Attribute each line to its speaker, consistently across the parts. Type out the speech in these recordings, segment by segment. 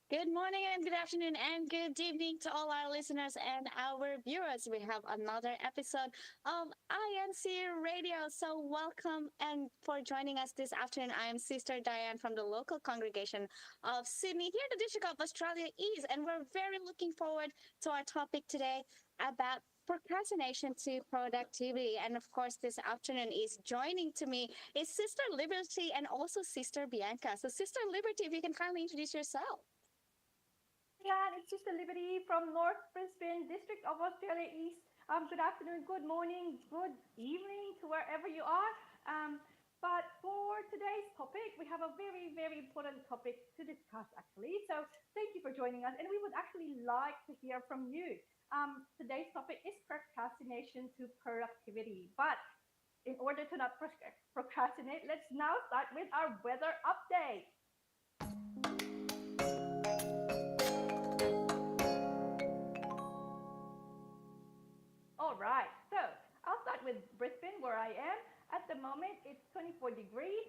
Speaker 1: Good morning and good afternoon and good evening to all our listeners and our viewers. We have another episode of INC Radio. So welcome and for joining us this afternoon. I am Sister Diane from the local congregation of Sydney here in the District of Australia East. And we're very looking forward to our topic today about procrastination to productivity. And of course, this afternoon is joining to me is Sister Liberty and also Sister Bianca. So Sister Liberty, if you can kindly introduce yourself.
Speaker 2: Hi Diane, it's Sister Liberty from North Brisbane, District of Australia East. Good afternoon, good morning, good evening to wherever you are. But for today's topic, we have a very, very important topic to discuss actually. So thank you for joining us, and we would actually like to hear from you. Today's topic is procrastination to productivity. But in order to not procrastinate, let's now start with our weather update. All right, so I'll start with Brisbane, where I am. At the moment, it's 24 degrees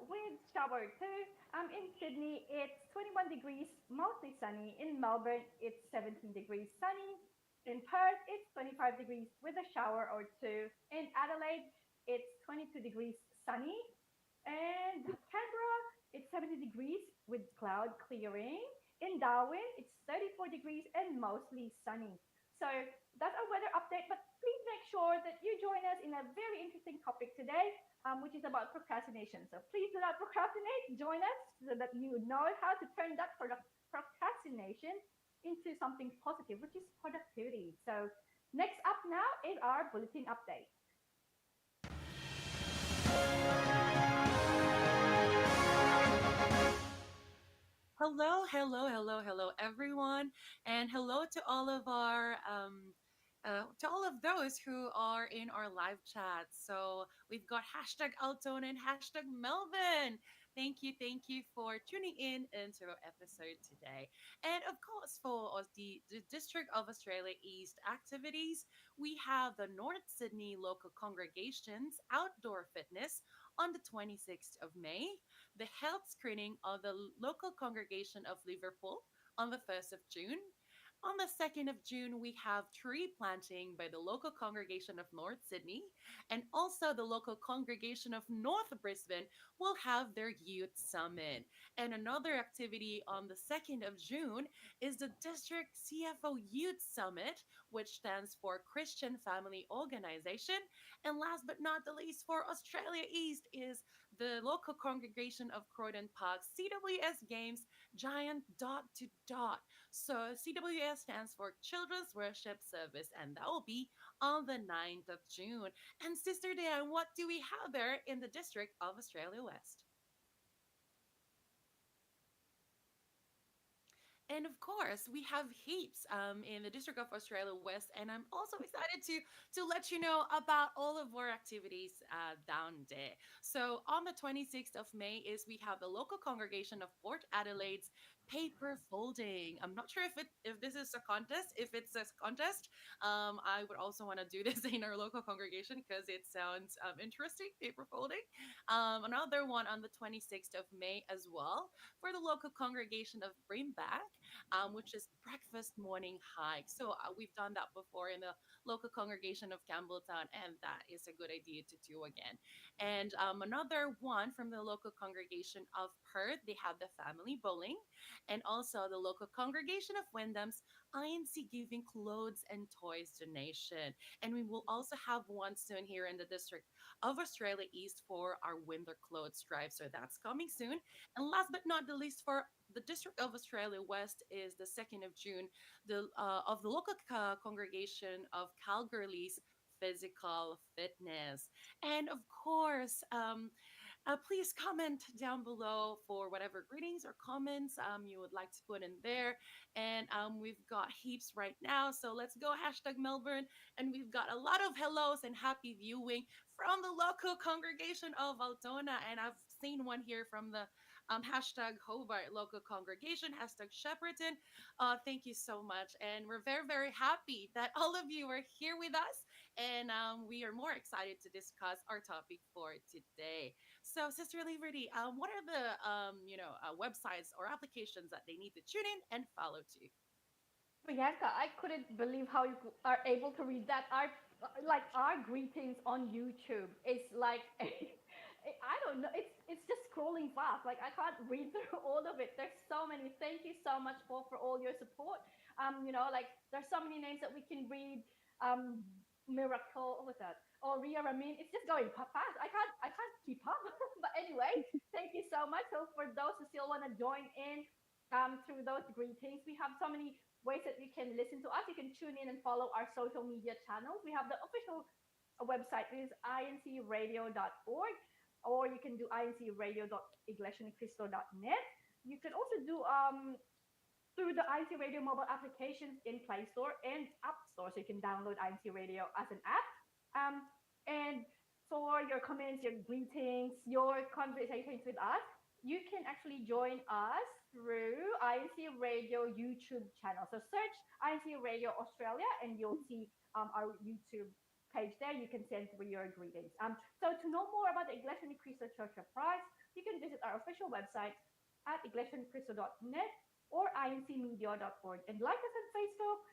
Speaker 2: with shower too. In Sydney, it's 21 degrees, mostly sunny. In Melbourne, it's 17 degrees sunny. In Perth, it's 25 degrees with a shower or two. In Adelaide, it's 22 degrees sunny. And Canberra, it's 70 degrees with cloud clearing. In Darwin, it's 34 degrees and mostly sunny. So that's our weather update. But please make sure that you join us in a very interesting topic today, which is about procrastination. So please do not procrastinate. Join us so that you know how to turn that procrastination into something positive, which is productivity. So next up now is our bulletin update.
Speaker 3: Hello, everyone, and hello to all of those who are in our live chat. So we've got hashtag Altona and hashtag Melbourne. Thank you for tuning in into our episode today. And of course, for us, the District of Australia East activities, we have the North Sydney local congregations outdoor fitness on the 26th of May, the health screening of the local congregation of Liverpool on the 1st of June. On the 2nd of June, we have tree planting by the local congregation of North Sydney, and also the local congregation of North Brisbane will have their youth summit. And another activity on the 2nd of June is the district CFO Youth Summit, which stands for Christian Family Organization. And last but not the least, for Australia East is the local congregation of Croydon Park CWS Games Giant Dot to Dot. So CWS stands for Children's Worship Service, and that will be on the 9th of June. And Sister Diane, what do we have there in the District of Australia West? And of course, we have heaps in the District of Australia West, and I'm also excited to let you know about all of our activities down there. So on the 26th of May is we have the local congregation of Port Adelaide's paper folding. I'm not sure if this is a contest. If it's a contest, I would also want to do this in our local congregation because it sounds interesting. Paper folding. Another one on the 26th of May as well for the local congregation of Brimback, which is breakfast morning hike. So we've done that before in the local congregation of Campbelltown, and that is a good idea to do again. And another one from the local congregation of Perth, they have the family bowling, and also the local congregation of Wyndham's INC giving clothes and toys donation. And we will also have one soon here in the District of Australia East for our winter clothes drive. So that's coming soon. And last but not the least, for the District of Australia West is the 2nd of June, the of the local congregation of Calgary's physical fitness. And of course, please comment down below for whatever greetings or comments you would like to put in there. And we've got heaps right now. So let's go hashtag Melbourne. And we've got a lot of hellos and happy viewing from the local congregation of Altona. And I've seen one here from the hashtag Hobart local congregation, hashtag Shepperton. Thank you so much. And we're very, very happy that all of you are here with us. And we are more excited to discuss our topic for today. So, Sister Liberty, what are the websites or applications that they need to tune in and follow to?
Speaker 2: Priyanka, I couldn't believe how you are able to read that. Our greetings on YouTube is like I don't know. It's just scrolling fast. Like I can't read through all of it. There's so many. Thank you so much for all your support. Like there's so many names that we can read. Um, Miracle. What was that? Oh, Ria Ramin. It's just going fast. I can't keep up. But anyway, thank you so much. So for those who still want to join in through those greetings, we have so many ways that you can listen to us. You can tune in and follow our social media channels. We have the official website, which is incradio.org, or you can do incradio.iglesianicristo.net. You can also do through the INC Radio mobile applications in Play Store and App Store. So you can download INC Radio as an app. And for your comments, your greetings, your conversations with us, you can actually join us through INC Radio YouTube channel. So search INC Radio Australia and you'll see our YouTube page there. You can send through your greetings. So to know more about the Iglesia Ni Cristo Church of Christ, you can visit our official website at iglesianicristo.net or incmedia.org. And like us on Facebook,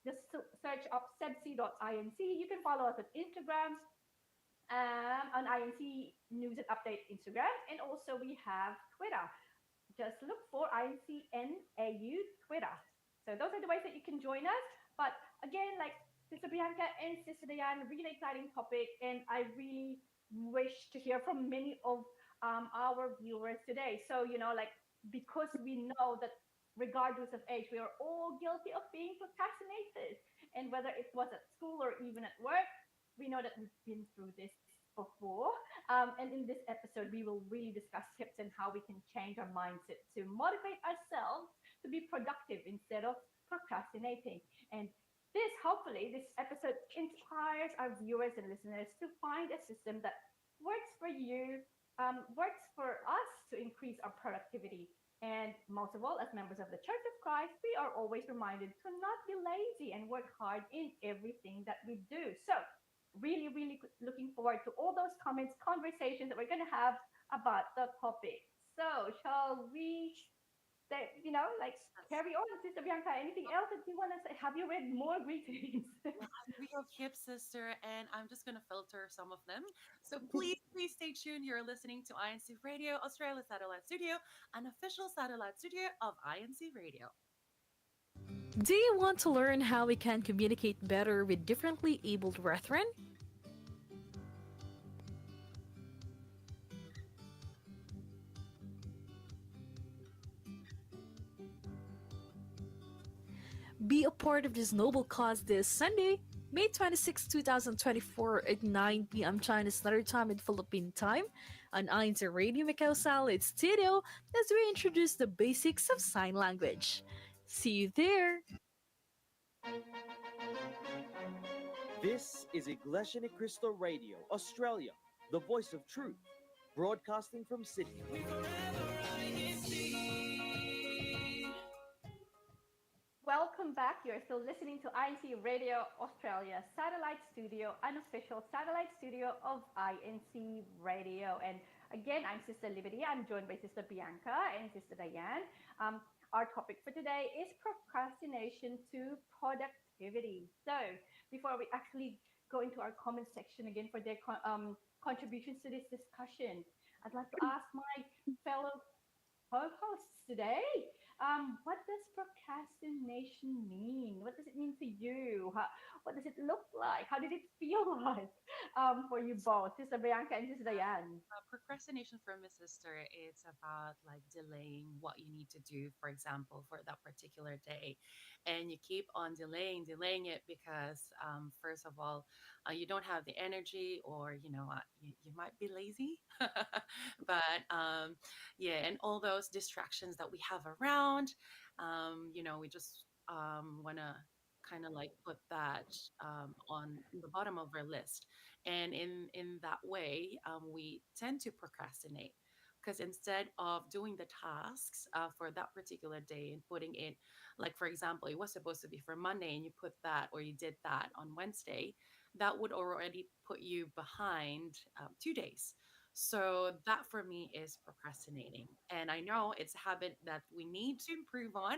Speaker 2: just search up CEBSI.inc. You can follow us on Instagram, on INC News and Update Instagram, and also we have Twitter. Just look for INCNAU Twitter. So those are the ways that you can join us. But again, like Sister Bianca and Sister Diane, really exciting topic, and I really wish to hear from many of our viewers today. So like because we know that regardless of age, we are all guilty of being procrastinators, and whether it was at school or even at work, we know that we've been through this before. And in this episode, we will really discuss tips and how we can change our mindset to motivate ourselves to be productive instead of procrastinating. And hopefully, this episode inspires our viewers and listeners to find a system that works for you, works for us to increase our productivity. And most of all, as members of the Church of Christ, we are always reminded to not be lazy and work hard in everything that we do. So, really, really looking forward to all those comments, conversations that we're going to have about the topic. So, shall we like
Speaker 3: Yes.
Speaker 2: carry on, Sister Bianca? Anything else that you want to say? Have you read more greetings?
Speaker 3: Yeah, we have hips, sister, and I'm just gonna filter some of them. So please stay tuned. You're listening to INC Radio, Australia Satellite Studio, an official satellite studio of INC Radio.
Speaker 4: Do you want to learn how we can communicate better with differently abled brethren? Be a part of this noble cause this Sunday, May 26, 2024 at 9 p.m. China Standard Time and Philippine Time on INC Radio Macau Satellite Studio as we introduce the basics of sign language. See you there!
Speaker 5: This is Iglesia Ni Cristo Radio, Australia, the voice of truth, broadcasting from Sydney.
Speaker 2: Welcome back. You're still listening to INC Radio Australia Satellite Studio, an official satellite studio of INC Radio. And again, I'm Sister Liberty. I'm joined by Sister Bianca and Sister Diane. Our topic for today is procrastination to productivity. So, before we actually go into our comment section again for their contributions to this discussion, I'd like to ask my fellow co-hosts today. What does procrastination mean? What does it mean to you? What does it look like? How did it feel like for you both, Sister Bianca and Sister Diane?
Speaker 3: Procrastination for my sister, it's about like delaying what you need to do, for example, for that particular day. And you keep on delaying it because, first of all, you don't have the energy, or, you might be lazy. But yeah, and all those distractions that we have around, we just want to kind of like put that on the bottom of our list, and in that way we tend to procrastinate, because instead of doing the tasks for that particular day and putting it, like for example, it was supposed to be for Monday and you put that, or you did that on Wednesday, that would already put you behind 2 days. So that for me is procrastinating, and I know it's a habit that we need to improve on.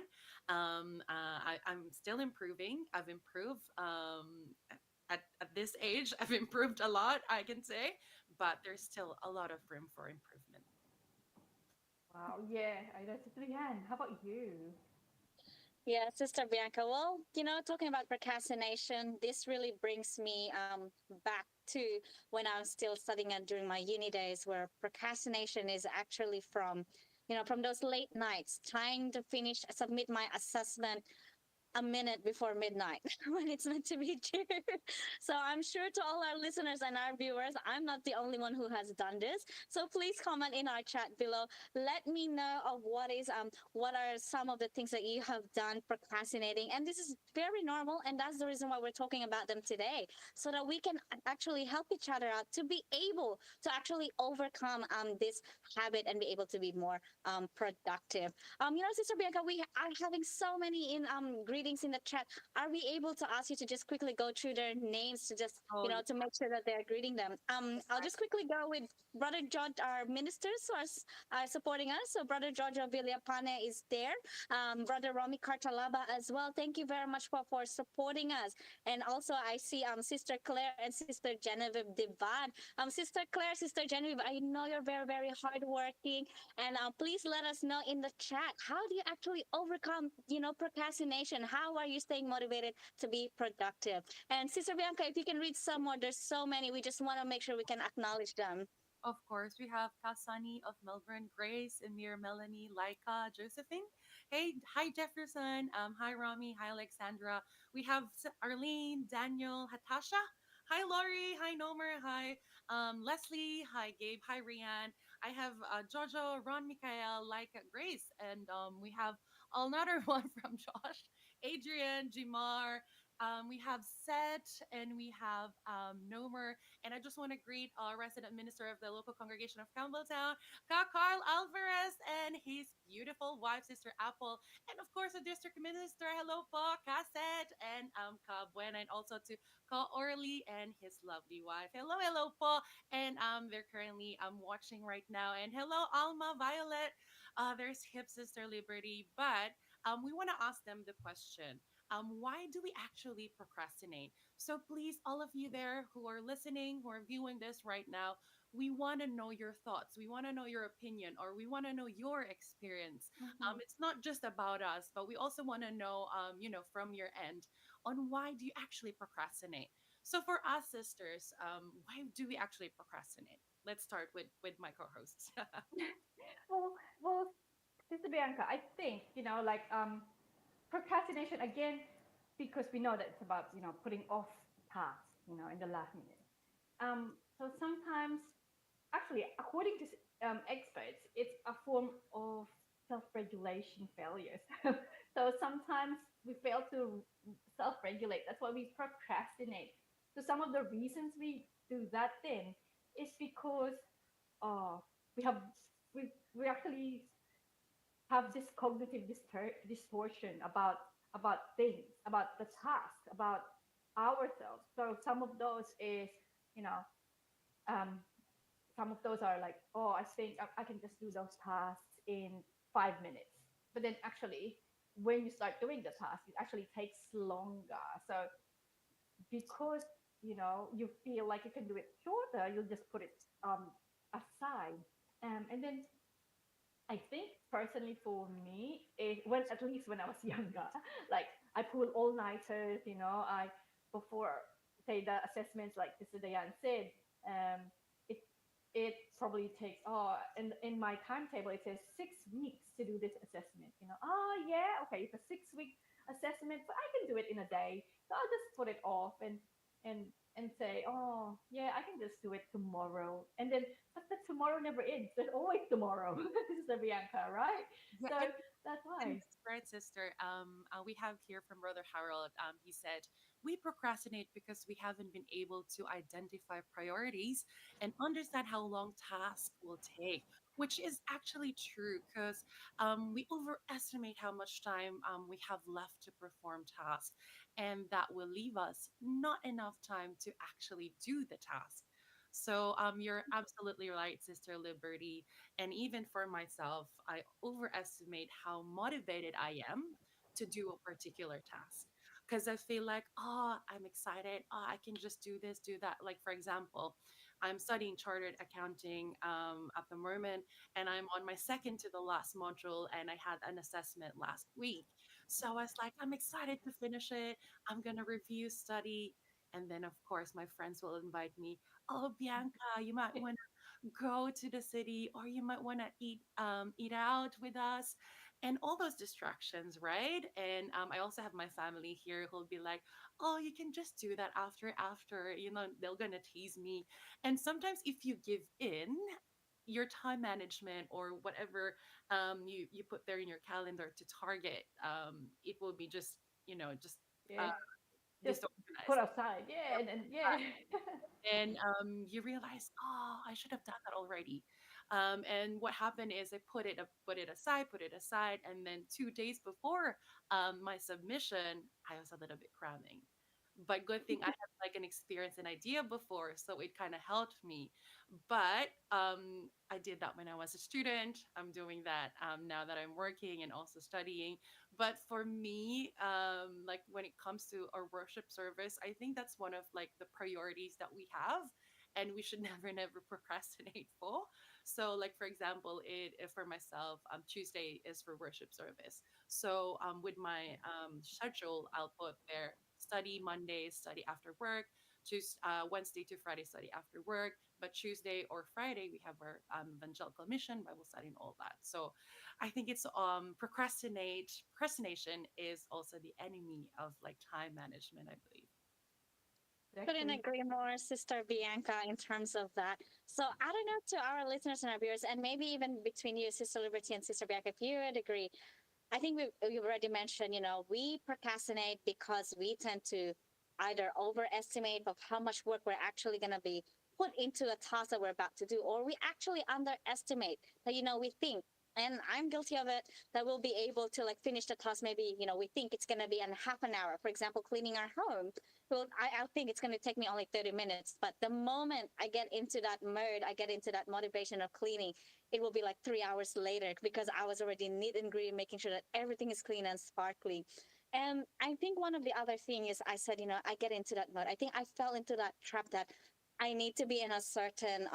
Speaker 3: I'm still improving. I've improved at this age. I've improved a lot, I can say, but there's still a lot of room for improvement.
Speaker 2: Wow, yeah, I know, Leanne. How about you?
Speaker 1: Yeah, Sister Bianca. Well, talking about procrastination, this really brings me back to when I was still studying and during my uni days, where procrastination is actually from those late nights trying to submit my assessment a minute before midnight when it's meant to be due. So I'm sure to all our listeners and our viewers, I'm not the only one who has done this. So please comment in our chat below. Let me know of what are some of the things that you have done procrastinating. And this is very normal, and that's the reason why we're talking about them today, so that we can actually help each other out to be able to actually overcome this habit and be able to be more productive. Sister Bianca, we are having so many in greetings in the chat. Are we able to ask you to just quickly go through their names to just
Speaker 3: Oh, yeah.
Speaker 1: to make sure that they're greeting them? I'll just quickly go with Brother George, our ministers who are supporting us. So Brother Giorgio Villapane is there. Brother Romy Cartalaba as well. Thank you very much for supporting us. And also I see Sister Claire and Sister Genevieve Divad. Sister Claire, Sister Genevieve, I know you're very very hardworking, and please let us know in the chat, how do you actually overcome, procrastination? How are you staying motivated to be productive? And Sister Bianca, if you can read some more, there's so many. We just want to make sure we can acknowledge them.
Speaker 3: Of course, we have Kasani of Melbourne, Grace, Emir, Melanie, Laika, Josephine. Hey, hi Jefferson. Hi Rami. Hi Alexandra. We have Arlene, Daniel, Hatasha. Hi Laurie. Hi Nomer. Hi Leslie. Hi Gabe. Hi Rian. I have Jojo, Ron, Mikael, Laika, Grace, and we have another one from Josh, Adrian, Jimar. We have Set, and we have Nomer, and I just want to greet our resident minister of the local congregation of Campbelltown, Ka Carl Alvarez, and his beautiful wife, Sister Apple, and of course, the district minister. Hello po, Cassette, and Ka Buena, and also to Ka Orly and his lovely wife. Hello, hello po. And they're currently watching right now. And hello, Alma, Violet. There's Hip Sister Liberty. But we want to ask them the question. Why do we actually procrastinate? So please, all of you there who are listening, who are viewing this right now, we want to know your thoughts. We want to know your opinion, or we want to know your experience.
Speaker 2: Mm-hmm.
Speaker 3: It's not just about us, but we also want to know, from your end, on why do you actually procrastinate. So for us sisters, why do we actually procrastinate? Let's start with my co-hosts.
Speaker 2: Well, Sister Bianca, I think like procrastination again, because we know that it's about putting off tasks in the last minute. So sometimes, actually, according to experts, it's a form of self-regulation failures. So sometimes we fail to self-regulate. That's why we procrastinate. So some of the reasons we do that thing is because uh, we have we actually have this cognitive distortion about things, about the task, about ourselves. So some of those is, you know, um, some of those are like, oh, I think I can just do those tasks in 5 minutes. But then actually, when you start doing the task, it actually takes longer. So because you feel like you can do it shorter, you'll just put it aside. And then I think personally for me, when at least when I was younger, like I pull all nighters. I before say the assessments, like Mr. Dayan said, um, it it probably takes in my timetable it says 6 weeks to do this assessment. Oh yeah, okay, it's a 6 week assessment, but I can do it in a day, so I'll just put it off and and say, oh yeah, I can just do it tomorrow, and then but the tomorrow never ends. There's always tomorrow. This is the Bianca, right?
Speaker 3: Yeah,
Speaker 2: So
Speaker 3: and
Speaker 2: that's
Speaker 3: And
Speaker 2: why.
Speaker 3: that's right, sister. We have here from Brother Harold. He said, we procrastinate because we haven't been able to identify priorities and understand how long tasks will take, which is actually true because we overestimate how much time we have left to perform tasks, and that will leave us not enough time to actually do the task. So you're absolutely right, Sister Liberty. And even for myself, I overestimate how motivated I am to do a particular task. Because I feel like, oh, I'm excited. Oh, I can just do this, do that. Like, for example, I'm studying chartered accounting at the moment, and I'm on my second to the last module, and I had an assessment last week. So I was like, I'm excited to finish it. I'm going to review, study. And then, of course, my friends will invite me. Oh, Bianca, you might want to go to the city, or you might want to eat out with us, and all those distractions, right? And I also have my family here who'll be like, oh, you can just do that after, they're gonna tease me. And sometimes if you give in, your time management or whatever you put there in your calendar to target, it will be just, just uh,
Speaker 2: Yeah. Just put
Speaker 3: disorganized.
Speaker 2: aside. Yeah, and then yeah.
Speaker 3: And you realize, oh, I should have done that already. And what happened is I put it aside, and then 2 days before my submission, I was a little bit cramming. But good thing I had like an experience, an idea before, so it kind of helped me. But I did that when I was a student. I'm doing that now that I'm working and also studying. But for me, like when it comes to our worship service, I think that's one of like the priorities that we have, and we should never procrastinate for. So like for example, for myself, Tuesday is for worship service. So with my schedule, I'll put there study Monday, study after work. Wednesday to Friday study after work, but Tuesday or Friday we have our evangelical mission, Bible study, and all that. So I think it's procrastination is also the enemy of like time management, I believe.
Speaker 1: Couldn't
Speaker 2: Exactly.
Speaker 1: agree more, Sister Bianca, in terms of that. So I don't know, to our listeners and our viewers, and maybe even between you, Sister Liberty and Sister Bianca, if you would agree, I think we've already mentioned, we procrastinate because we tend to either overestimate of how much work we're actually going to be put into a task that we're about to do, or we actually underestimate that, we think, and I'm guilty of it, that we'll be able to like finish the task. Maybe, we think it's going to be in half an hour, for example, cleaning our home. Well, I think it's going to take me only 30 minutes. But the moment I get into that mode, I get into that motivation of cleaning, it will be like 3 hours later because I was already neat and green, making sure that everything is clean and sparkly. And I think one of the other thing is I said, I get into that mode. I think I fell into that trap that I need to be in a certain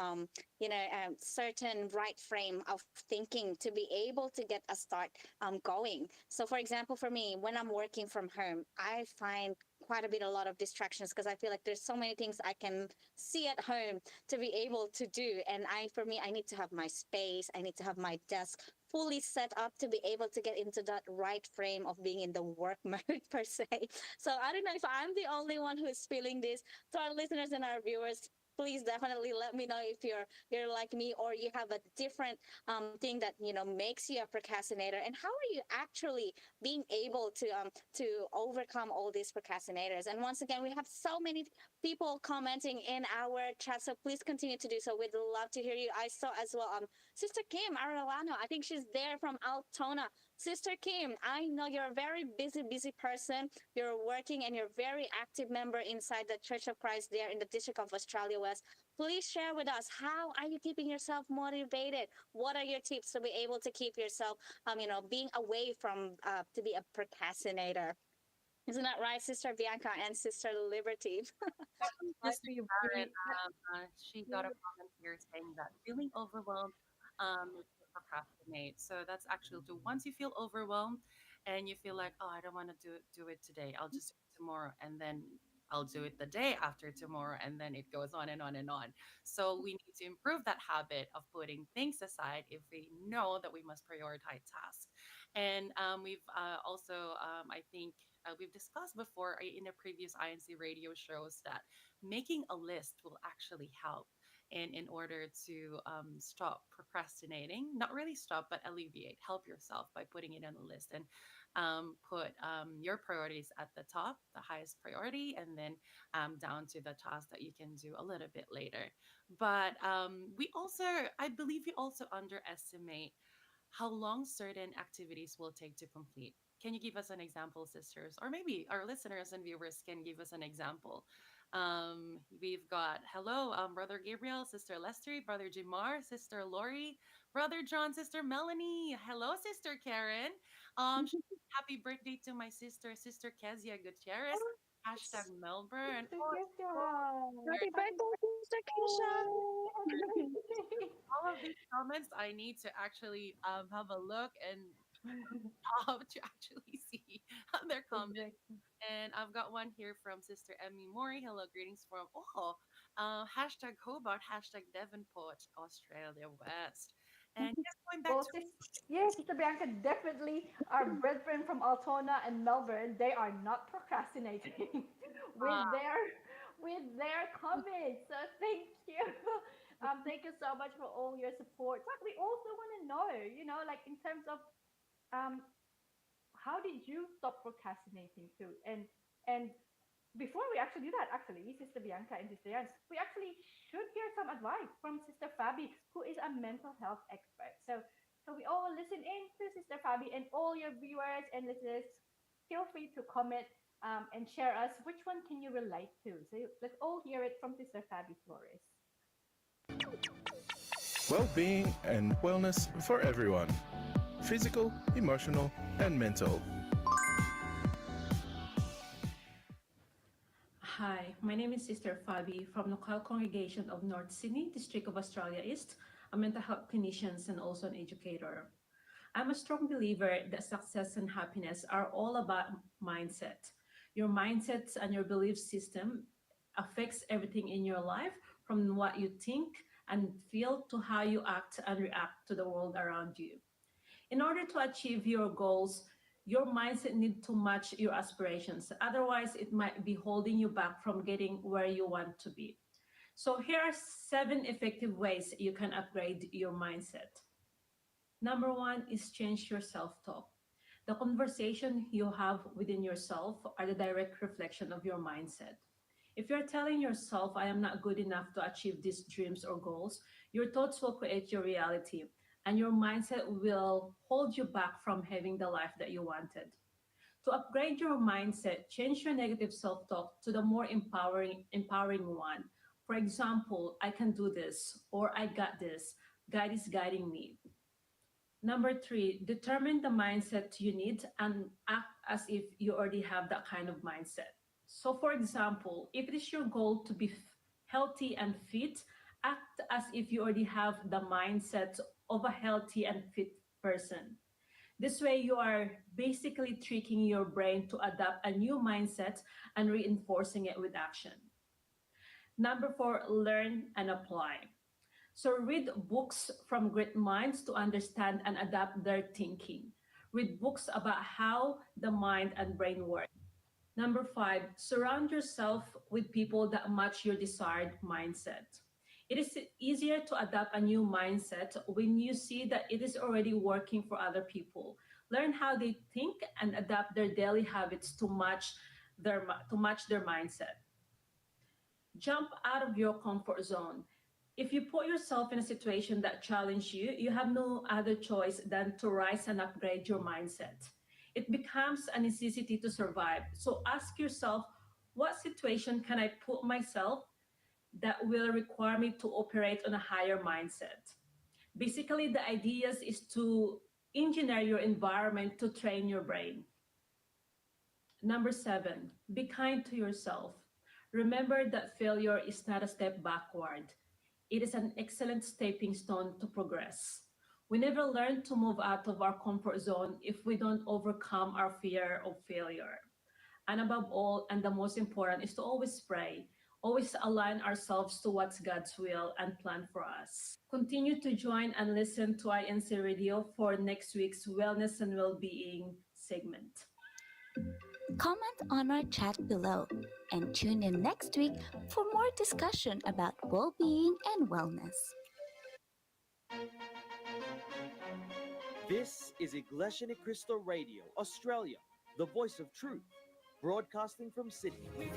Speaker 1: right frame of thinking to be able to get a start going. So, for example, for me, when I'm working from home, I find quite a lot of distractions because I feel like there's so many things I can see at home to be able to do. And for me, I need to have my space. I need to have my desk fully set up to be able to get into that right frame of being in the work mode per se. So I don't know if I'm the only one who is feeling this. To our listeners and our viewers, please definitely let me know if you're like me, or you have a different thing that makes you a procrastinator, and how are you actually being able to overcome all these procrastinators. And once again, we have so many people commenting in our chat, so please continue to do so. We'd love to hear you. I saw as well Sister Kim Arellano. I think she's there from Altona. Sister Kim, I know you're a very busy person. You're working and you're a very active member inside the Church of Christ there in the District of Australia West. Please share with us, how are you keeping yourself motivated? What are your tips to be able to keep yourself being away from to be a procrastinator? Isn't that right, Sister Bianca and Sister Liberty?
Speaker 2: I
Speaker 3: Sister
Speaker 2: feel
Speaker 3: Karen,
Speaker 2: very
Speaker 3: she got a comment here saying that feeling overwhelmed makes you procrastinate. So that's actually to once you feel overwhelmed and you feel like, oh, I don't want to do it today. I'll just do it tomorrow, and then I'll do it the day after tomorrow, and then it goes on and on and on. So we need to improve that habit of putting things aside if we know that we must prioritize tasks. And we've also, I think, we've discussed before in a previous INC radio shows that making a list will actually help in order to stop procrastinating. Not really stop, but alleviate, help yourself by putting it on a list, and put your priorities at the top, the highest priority, and then down to the task that you can do a little bit later. But we also, I believe we also underestimate how long certain activities will take to complete. Can you give us an example, sisters? Or maybe our listeners and viewers can give us an example. We've got hello, brother Gabriel, sister Lester, brother Jimar, sister Lori, brother John, sister Melanie. Hello, sister Karen. Happy birthday to my sister, sister Kezia Gutierrez. Hashtag Melbourne. And
Speaker 2: Sister Kesha.
Speaker 1: Happy
Speaker 2: Happy
Speaker 1: birthday, Mr. Keisha!
Speaker 2: birthday.
Speaker 3: all of these comments, I need to actually have a look and to actually see their comments.
Speaker 2: Exactly.
Speaker 3: And I've got one here from Sister Emmy Mori. Hello, greetings from hashtag Hobart, hashtag Devonport, Australia West. And yes, going back
Speaker 2: Well,
Speaker 3: to
Speaker 2: yes, Sister Bianca, definitely our brethren from Altona and Melbourne, they are not procrastinating with
Speaker 3: uh,
Speaker 2: their comments. So thank you. Thank you so much for all your support. But we also want to know, like in terms of um, how did you stop procrastinating too? And before we actually do that, actually, Sister Bianca and Sister Jans, we actually should hear some advice from Sister Fabi, who is a mental health expert. So we all listen in to Sister Fabi, and all your viewers and listeners, feel free to comment and share us which one can you relate to. So let's all hear it from Sister Fabi Flores.
Speaker 6: Well-being and wellness for everyone. Physical, emotional, and mental.
Speaker 7: Hi, my name is Sister Fabi from the Local Congregation of North Sydney, District of Australia East, a mental health clinician and also an educator. I'm a strong believer that success and happiness are all about mindset. Your mindsets and your belief system affects everything in your life, from what you think and feel to how you act and react to the world around you. In order to achieve your goals, your mindset needs to match your aspirations. Otherwise, it might be holding you back from getting where you want to be. So, here are 7 effective ways you can upgrade your mindset. Number one is change your self talk. The conversation you have within yourself are the direct reflection of your mindset. If you're telling yourself, I am not good enough to achieve these dreams or goals, your thoughts will create your reality, and your mindset will hold you back from having the life that you wanted. To upgrade your mindset, change your negative self talk to the more empowering one. For example, I can do this, or I got this. God is guiding me. Number three, determine the mindset you need and act as if you already have that kind of mindset. So, for example, if it is your goal to be healthy and fit, act as if you already have the mindset of a healthy and fit person. This way, you are basically tricking your brain to adopt a new mindset and reinforcing it with action. Number four, learn and apply. So read books from great minds to understand and adapt their thinking. Read books about how the mind and brain work. Number five, surround yourself with people that match your desired mindset. It is easier to adapt a new mindset when you see that it is already working for other people. Learn how they think and adapt their daily habits to match their mindset. Jump out of your comfort zone. If you put yourself in a situation that challenges you, you have no other choice than to rise and upgrade your mindset. It becomes a necessity to survive. So ask yourself, what situation can I put myself that will require me to operate on a higher mindset? Basically, the idea is to engineer your environment to train your brain. Number seven, be kind to yourself. Remember that failure is not a step backward. It is an excellent stepping stone to progress. We never learn to move out of our comfort zone if we don't overcome our fear of failure. And above all, and the most important, is to always pray, always align ourselves to what's God's will and plan for us. Continue to join and listen to INC Radio for next week's Wellness and Wellbeing segment.
Speaker 8: Comment on our chat below and tune in next week for more discussion about well being and wellness.
Speaker 5: This is INCRadio Radio Australia, the voice of truth, broadcasting from Sydney.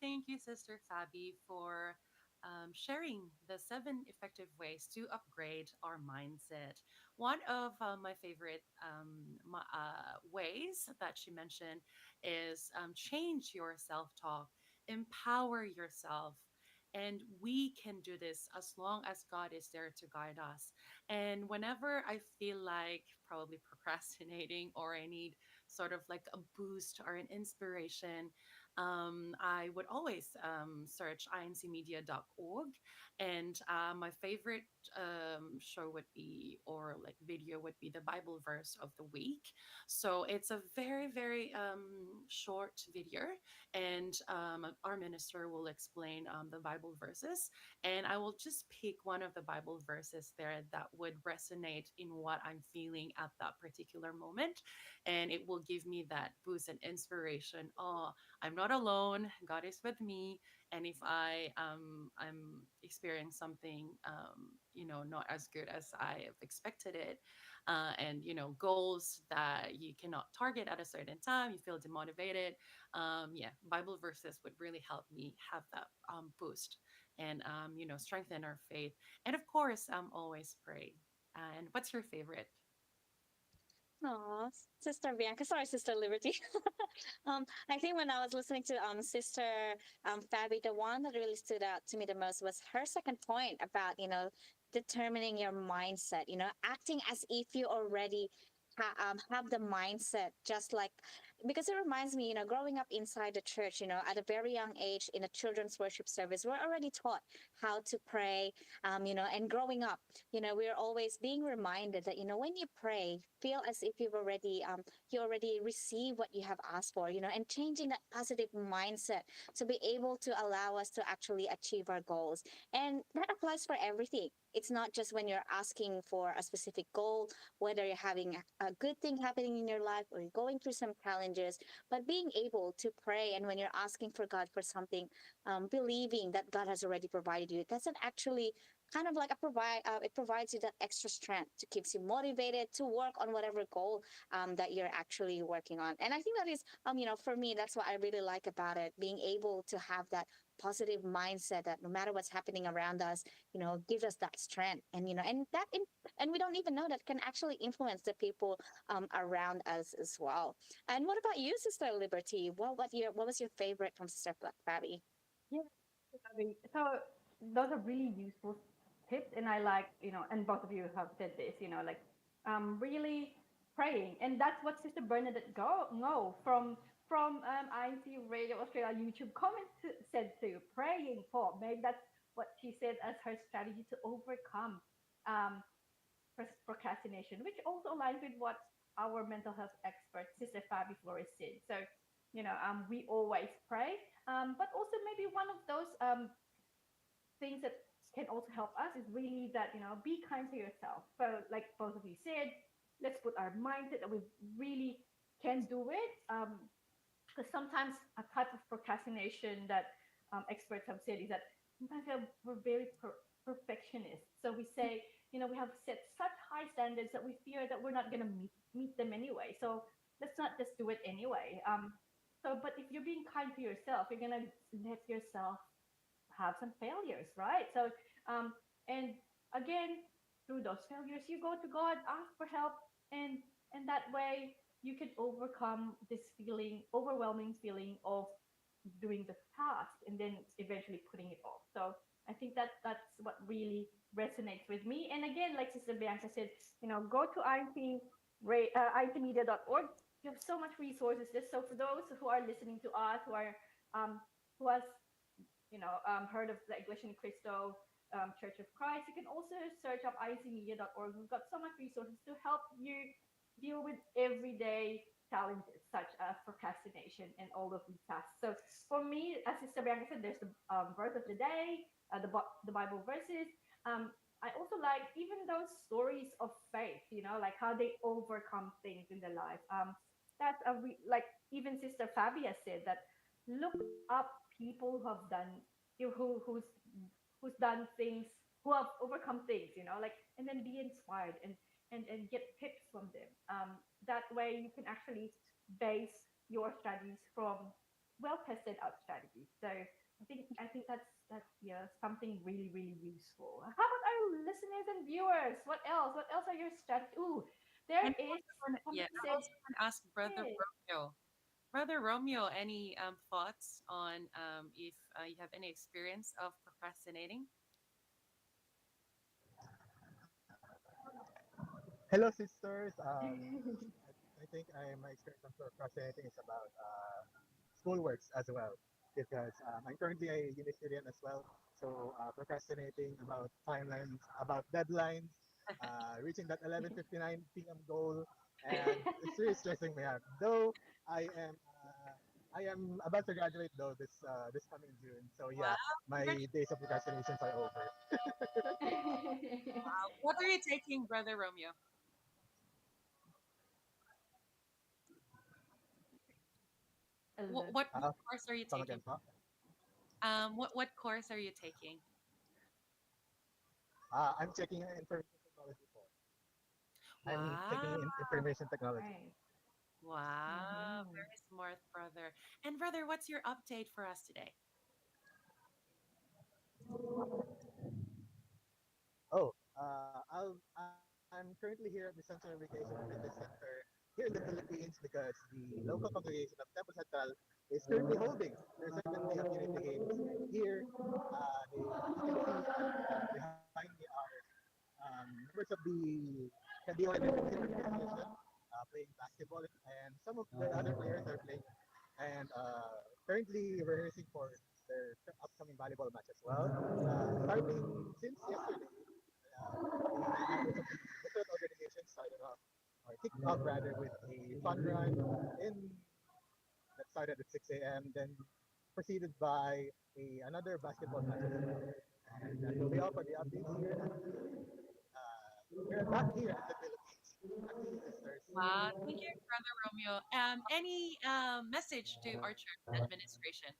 Speaker 3: thank you, Sister Fabi, for sharing the 7 effective ways to upgrade our mindset. One of my favorite ways that she mentioned is change your self talk, empower yourself. And we can do this as long as God is there to guide us. And whenever I feel like probably procrastinating or I need sort of like a boost or an inspiration, I would always search incmedia.org. And my favorite show would be, or like video would be, the Bible verse of the week. So it's a very, very short video, and our minister will explain the Bible verses. And I will just pick one of the Bible verses there that would resonate in what I'm feeling at that particular moment. And it will give me that boost and inspiration. Oh, I'm not alone. God is with me. And if I'm experiencing something not as good as I have expected it, and goals that you cannot target at a certain time, you feel demotivated. Yeah, Bible verses would really help me have that boost and strengthen our faith. And of course, always pray. And what's your favorite?
Speaker 1: Aw, Sister Bianca. Sorry, Sister Liberty. I think when I was listening to Sister Fabi, the one that really stood out to me the most was her second point about determining your mindset. Acting as if you already have the mindset, just like, because it reminds me, growing up inside the church, at a very young age in a children's worship service, we're already taught how to pray, and growing up, we're always being reminded that, when you pray, feel as if you already receive what you have asked for, and changing that positive mindset to be able to allow us to actually achieve our goals. And that applies for everything. It's not just when you're asking for a specific goal, whether you're having a good thing happening in your life or you're going through some challenges, but being able to pray, and when you're asking for God for something, believing that God has already provided you, that's an actually kind of like it provides you that extra strength to keeps you motivated to work on whatever goal that you're actually working on. And I think that is for me, that's what I really like about it, being able to have that positive mindset that no matter what's happening around us, gives us that strength. And and we don't even know that can actually influence the people around us as well. And what about you, Sister Liberty? What was your favorite from Sister Fabi?
Speaker 2: Yeah, so those are really useful tips, and I like, and both of you have said this, like really praying, and that's what Sister Bernadette Go no from INC Radio Australia YouTube comment said too, praying for. Maybe that's what she said as her strategy to overcome um, procrastination, which also aligns with what our mental health expert, Sister Fabi Flores, said. So, we always pray, but also maybe one of those things that can also help us is really that, be kind to yourself. So, like both of you said, let's put our mindset that we really can do it. Because sometimes a type of procrastination that experts have said is that sometimes we're very perfectionist. So we say, we have set such high standards that we fear that we're not going to meet them anyway. So let's not just do it anyway. But if you're being kind to yourself, you're going to let yourself have some failures, right? So, and again, through those failures, you go to God, ask for help, and that way you can overcome this overwhelming feeling of doing the task and then eventually putting it off. So I think that's what really resonates with me. And again, like Sister Bianca said, go to intmedia.org. You have so much resources. Just so for those who are listening to us, who has heard of the Iglesia ni Cristo Church of Christ, you can also search up icmedia.org. We've got so much resources to help you deal with everyday challenges such as procrastination and all of these tasks. So for me, as Sister Bianca said, there's the verse of the day, the Bible verses. I also like even those stories of faith, like how they overcome things in their life. That's like even Sister Fabia said that look up people who have done who's done things, who have overcome things, like, and then be inspired and get tips from them. That way you can actually base your strategies from well tested out strategies. So I think that's yeah something really really useful. How about our listeners and viewers? What else? What else are your strategies? Ooh, there
Speaker 3: And
Speaker 2: is
Speaker 3: yeah,
Speaker 2: somebody
Speaker 3: I
Speaker 2: said
Speaker 3: also want to ask Brother
Speaker 2: yes.
Speaker 3: Romeo. Brother Romeo, any thoughts on if you have any experience of procrastinating?
Speaker 9: Hello, sisters. I think my experience of procrastinating is about schoolworks as well, because I'm currently a uni student as well. So procrastinating about timelines, about deadlines, reaching that 11:59 p.m. goal, and it's really stressing me out. Though I am uh, I am about to graduate though this coming June. So yeah,
Speaker 3: Wow,
Speaker 9: my
Speaker 3: congratulations.
Speaker 9: days of procrastinations are over.
Speaker 3: What are you taking, Brother Romeo? What,
Speaker 2: Look.
Speaker 3: what course are you
Speaker 9: Come
Speaker 3: taking?
Speaker 9: again, po?
Speaker 3: What course are you taking?
Speaker 9: I'm checking information technology po. I'm
Speaker 3: Wow.
Speaker 9: taking in information technology.
Speaker 2: Right.
Speaker 3: Wow,
Speaker 2: Mm-hmm.
Speaker 3: very smart, brother. And brother, what's your update for us today?
Speaker 9: Oh, I'm currently here at the Central Education Fitness Center here in the Philippines because the local congregation of Temple Central is currently holding their second day of Unity Games. And here, you can see behind me are members of the organization playing basketball, and some of the other players are playing and currently rehearsing for their upcoming volleyball match as well. Starting since yesterday, the members of the different organizations started off or kicked off rather with a fun run in that started at 6 a.m. Then proceeded by another basketball match as well. And that will be all for the updates here at back here in the Philippines. Back to you, sisters.
Speaker 3: Wow, thank you, brother Romeo. Any message to our church administration?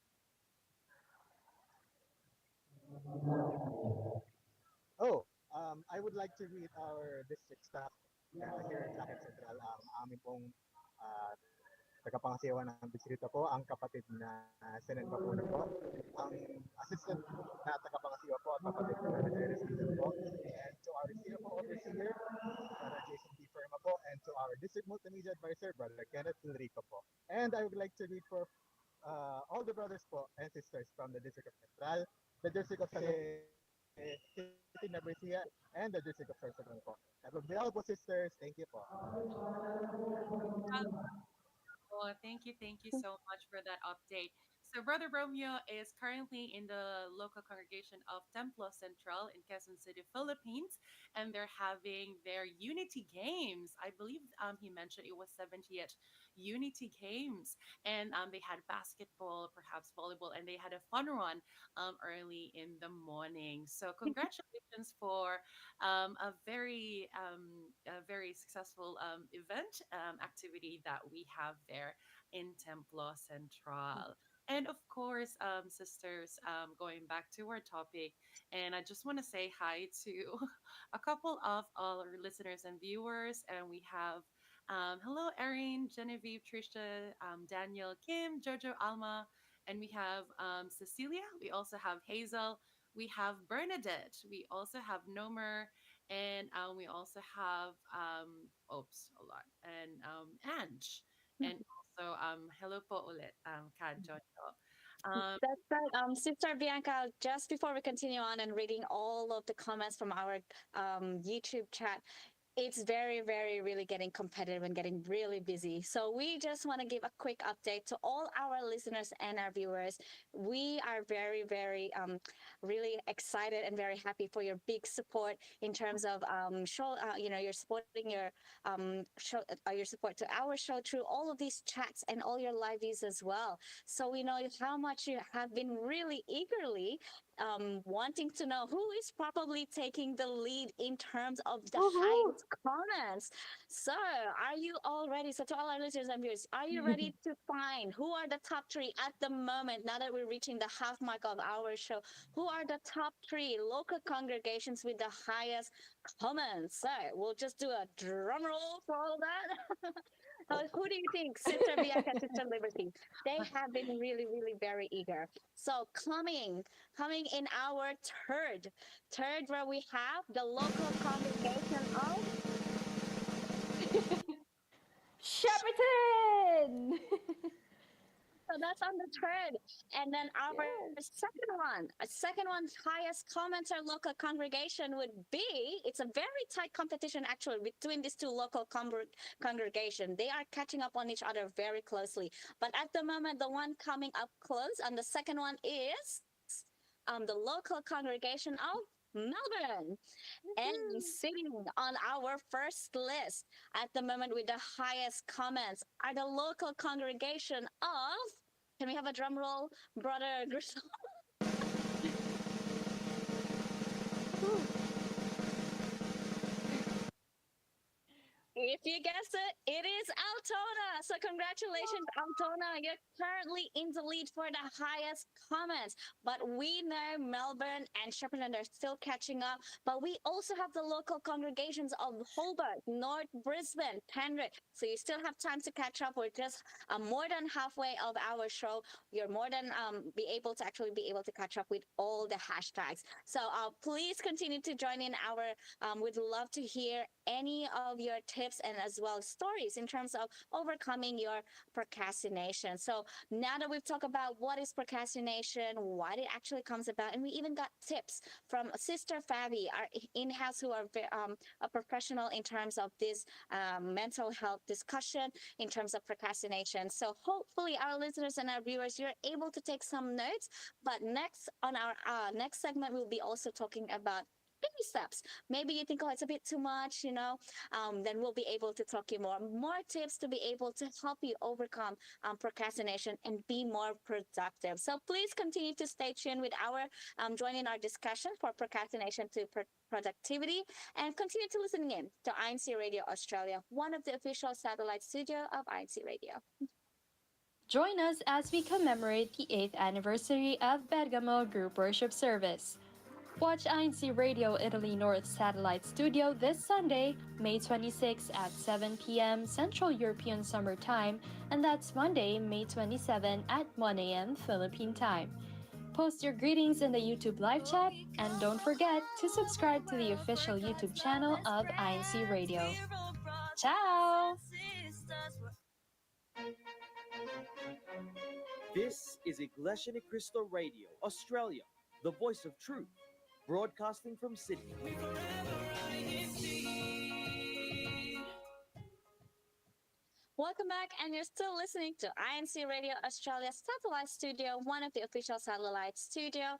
Speaker 9: Oh, I would like to greet our district staff here at Lakad Central. Amin pong uh, tagapangasiwa ng distrito po, ang kapatid na Senate Bapuno po, ang assistant na tagapangasiwa po, ang kapatid na Manager Season po, and to our CFO overseer, Brother Jason P. Firma po, and to our district multimedia advisor, Brother Kenneth Enrico po. And I would like to greet for all the brothers po and sisters from the District of Central, the District of City Nevesia, and the District of Sorsogon po. That would be all po, sisters. Thank you po.
Speaker 3: Oh, thank you so much for that update. So, Brother Romeo is currently in the local congregation of Templo Central in Quezon City, Philippines, and they're having their Unity Games. I believe he mentioned it was 70th Unity Games, and they had basketball, perhaps volleyball, and they had a fun run early in the morning. So, congratulations for a very successful event activity that we have there in Templo Central. And of course, sisters, going back to our topic, and I just want to say hi to a couple of our listeners and viewers. And we have hello, Erin, Genevieve, Trisha, Daniel, Kim, Jojo, Alma, and we have Cecilia. We also have Hazel. We have Bernadette. We also have Nomer, and we also have oops, a lot, and Ange, and also hello po ulit, Kad Jojo. Um,
Speaker 1: That's right. Sister Bianca, just before we continue on and reading all of the comments from our YouTube chat, it's very, very, really getting competitive and getting really busy. So we just want to give a quick update to all our listeners and our viewers. We are very, very, really excited and very happy for your big support in terms of show. You're supporting your support to our show through all of these chats and all your live views as well. So we know how much you have been really eagerly wanting to know who is probably taking the lead in terms of the
Speaker 2: Woohoo!
Speaker 1: highest comments. So, are you all ready? So, to all our listeners and viewers, are you ready to find who are the top three at the moment? Now that we're reaching the half mark of our show, who are the top three local congregations with the highest comments? So, we'll just do a drum roll for all of that. Who do you think? Sister Bianca, Sister Liberty. They have been really, really very eager. So coming in our third where we have the local congregation of
Speaker 2: Shepperton!
Speaker 1: so that's on the third. And then our
Speaker 2: Yes.
Speaker 1: second one, highest commenter local congregation would be, it's a very tight competition actually between these two local congregation. They are catching up on each other very closely. But at the moment, the one coming up close and the second one is the local congregation of Melbourne. And
Speaker 2: Woohoo.
Speaker 1: sitting on our first list at the moment with the highest comments are the local congregation of, can we have a drum roll, Brother Grisel?
Speaker 2: Woohoo.
Speaker 1: If you guess it, it is Altona. So congratulations, Altona. You're currently in the lead for the highest comments. But we know Melbourne and Shepparton are still catching up. But we also have the local congregations of Hobart, North Brisbane, Penrith. So you still have time to catch up. We're just more than halfway of our show. You're more than be able to actually be able to catch up with all the hashtags. So please continue to join in our we'd love to hear any of your tips and as well stories in terms of overcoming your procrastination. So now that we've talked about what is procrastination, what it actually comes about, and we even got tips from Sister Fabi, our in-house who are a professional in terms of this mental health discussion in terms of procrastination. So hopefully our listeners and our viewers, you're able to take some notes. But next on our next segment, we'll be also talking about baby steps. Maybe you think, oh, it's a bit too much, then we'll be able to talk you more tips to be able to help you overcome procrastination and be more productive. So please continue to stay tuned with our join in our discussion for procrastination to productivity and continue to listening in to INC Radio Australia, one of the official satellite studio of INC Radio.
Speaker 10: Join us as we commemorate the 8th anniversary of Bergamo Group Worship Service. Watch INC Radio Italy North Satellite Studio this Sunday, May 26 at 7 p.m. Central European Summer Time, and that's Monday, May 27 at 1 a.m. Philippine Time. Post your greetings in the YouTube live chat, and don't forget to subscribe to the official YouTube channel of INC Radio. Ciao!
Speaker 5: This is Iglesia Ni Cristo Radio, Australia, the voice of truth, broadcasting from Sydney.
Speaker 1: Welcome back, and you're still listening to INC Radio Australia Satellite Studio, one of the official satellite studio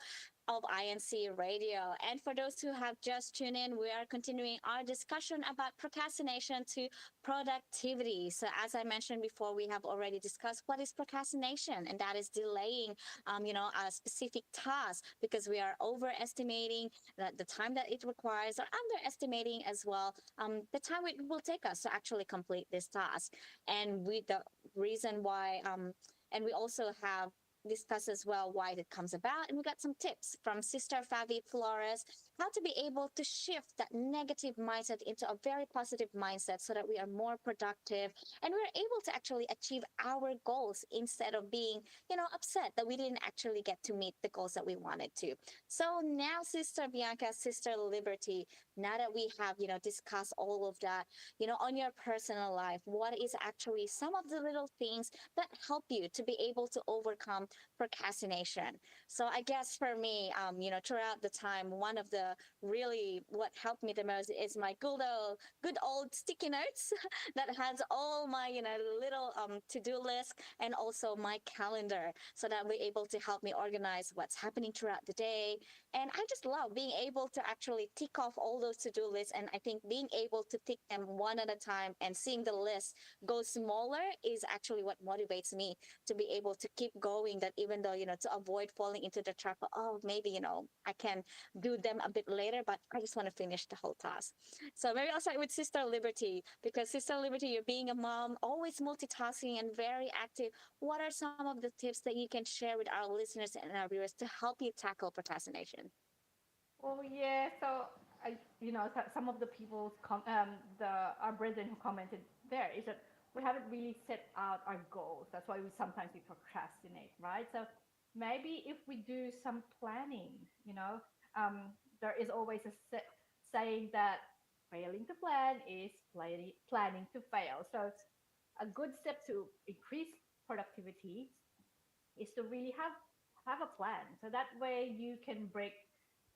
Speaker 1: of INC Radio. And for those who have just tuned in, we are continuing our discussion about procrastination to productivity. So as I mentioned before, we have already discussed what is procrastination, and that is delaying, a specific task because we are overestimating the time that it requires or underestimating as well the time it will take us to actually complete this task. And the reason why, and we also have discuss as well why it comes about. And we got some tips from Sister Fabi Flores, how to be able to shift that negative mindset into a very positive mindset so that we are more productive and we're able to actually achieve our goals instead of being, upset that we didn't actually get to meet the goals that we wanted to. So now, Sister Bianca, Sister Liberty, now that we have, discussed all of that, on your personal life, what is actually some of the little things that help you to be able to overcome procrastination? So I guess for me, throughout the time, one of the really what helped me the most is my good old sticky notes that has all my, little to-do list and also my calendar so that we're able to help me organize what's happening throughout the day. And I just love being able to actually tick off all those to-do lists. And I think being able to tick them one at a time and seeing the list go smaller is actually what motivates me to be able to keep going, that even though, to avoid falling into the trap of, oh, maybe, I can do them a bit later, but I just want to finish the whole task. So maybe I'll start with Sister Liberty, because Sister Liberty, you're being a mom, always multitasking and very active. What are some of the tips that you can share with our listeners and our viewers to help you tackle procrastination?
Speaker 2: Oh yeah, so some of the our brethren who commented there is that we haven't really set out our goals. That's why we procrastinate, right? So maybe if we do some planning, there is always a saying that failing to plan is planning to fail. So a good step to increase productivity is to really have a plan. So that way you can break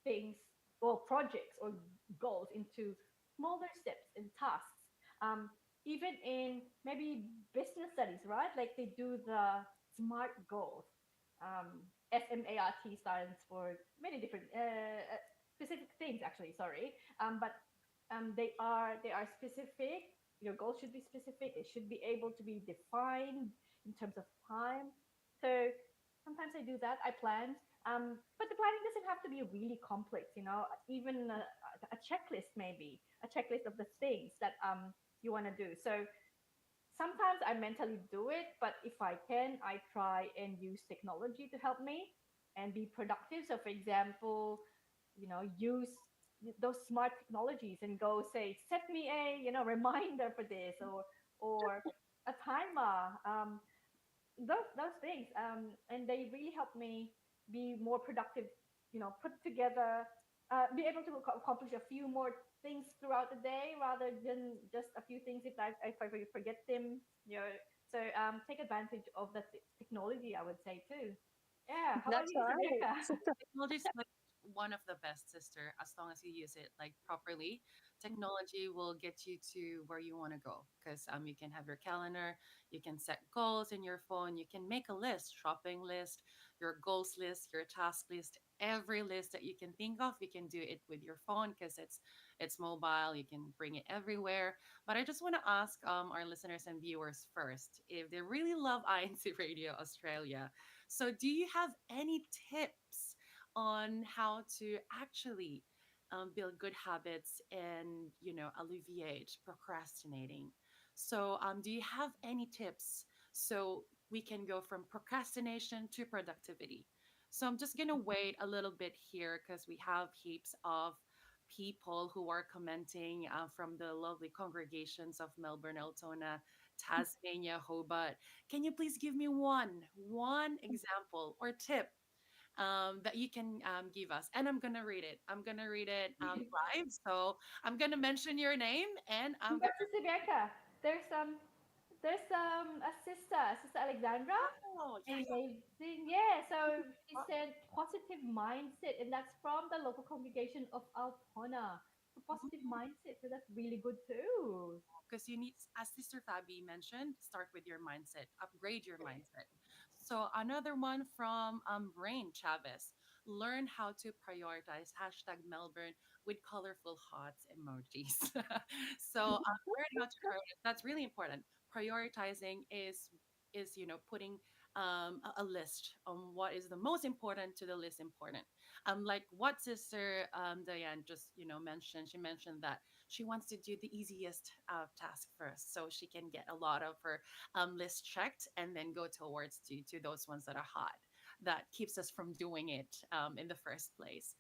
Speaker 2: things or projects or goals into smaller steps and tasks. Even in maybe business studies, right? Like they do the SMART goals. SMART stands for many different specific things, actually. Sorry, but they are specific. Your goals should be specific. It should be able to be defined in terms of time. So sometimes I do that. I plan, but the planning doesn't have to be really complex. Even a checklist, maybe a checklist of the things that you want to do. So sometimes I mentally do it, but if I can, I try and use technology to help me and be productive. So, for example, use those smart technologies and go say, set me a reminder for this, or a timer. Those things, and they really help me be more productive. Put together, be able to accomplish a few more things throughout the day rather than just a few things if I forget them. So take advantage of the technology, I would say too. Yeah. How about
Speaker 1: That's
Speaker 2: you, Sister
Speaker 1: right.
Speaker 2: Bianca?
Speaker 3: Technology is like one of the best, sister, as long as you use it like properly. Technology will get you to where you want to go because you can have your calendar, you can set goals in your phone, you can make a list, shopping list, your goals list, your task list, every list that you can think of. You can do it with your phone because it's mobile. You can bring it everywhere. But I just want to ask our listeners and viewers first if they really love INC Radio Australia. So, do you have any tips on how to actually build good habits and alleviate procrastinating? So, do you have any tips so we can go from procrastination to productivity? So, I'm just gonna wait a little bit here because we have heaps of people who are commenting from the lovely congregations of Melbourne, Altona, Tasmania, Hobart. Can you please give me one example or tip that you can give us? And I'm gonna read it. I'm gonna read it live. So I'm gonna mention your name, and I'm
Speaker 2: But
Speaker 3: gonna.
Speaker 2: Sister Bianca, there's a sister Alexandra,
Speaker 3: Oh yeah,
Speaker 2: and
Speaker 3: yeah.
Speaker 2: yeah. So she said positive mindset, and that's from the local congregation of Altona. So positive mindset, so that's really good too.
Speaker 3: Because you need, as Sister Fabi mentioned, start with your mindset, upgrade your mindset. So another one from Rain Chavez, learn how to prioritize hashtag Melbourne with colorful hearts emojis. So learn how to prioritize. That's really important. Prioritizing is putting a list on what is the most important to the least important. Like what Sister Diane just mentioned. She mentioned that she wants to do the easiest task first so she can get a lot of her list checked and then go towards to those ones that are hot that keeps us from doing it in the first place.